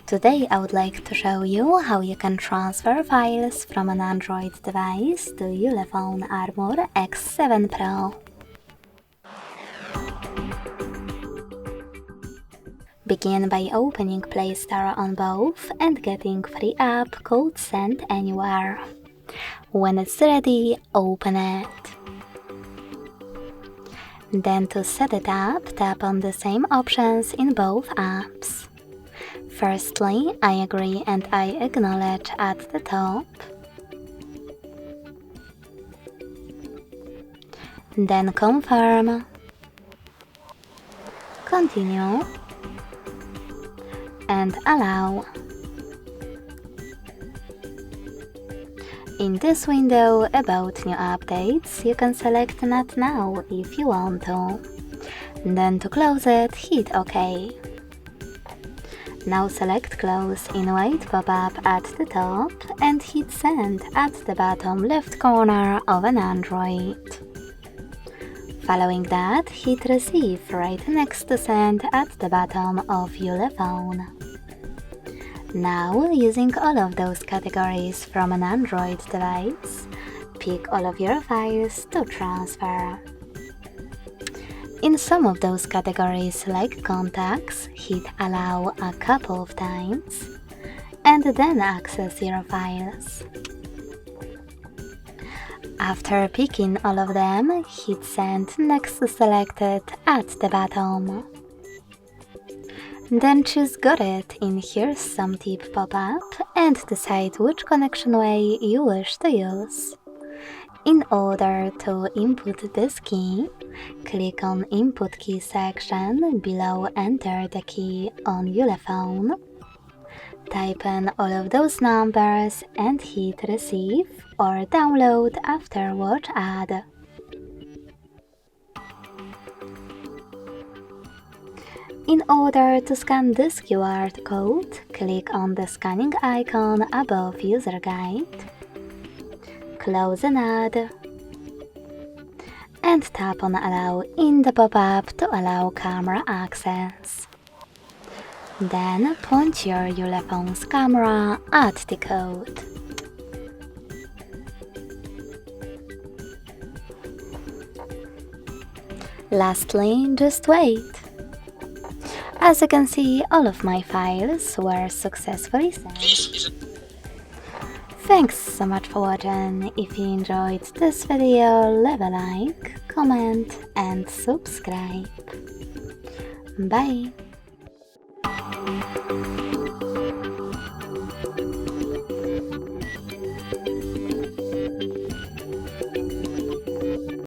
Today I would like to show you how you can transfer files from an Android device to ULEFONE Armor X7 Pro. Begin by opening Play Store on both and getting free app called Send Anywhere. When it's ready, open it. Then to set it up, tap on the same options in both apps. Firstly, I agree and I acknowledge at the top. Then confirm. Continue. And allow. In this window about new updates, you can select Not Now if you want to. Then to close it, hit OK. Now select Close in white pop-up at the top and hit Send at the bottom left corner of an Android. Following that, hit Receive right next to Send at the bottom of ULEFONE. Now, using all of those categories from an Android device, pick all of your files to transfer. In some of those categories, like Contacts, hit Allow a couple of times, and then access your files. After picking all of them, hit Send next to Selected at the bottom. Then choose Got It in Here's Some Tip pop-up and decide which connection way you wish to use. In order to input this key, click on Input Key section below Enter the key on ULEFONE. Type in all of those numbers and hit Receive or Download after Watch Ad. In order to scan this QR code, click on the scanning icon above User Guide. Close an ad and tap on Allow in the pop-up to allow camera access. Then point your ULEFONE's camera at the code. Lastly, just wait. As you can see, all of my files were successfully sent. Thanks so much for watching. If you enjoyed this video, leave a like, comment and subscribe. Bye!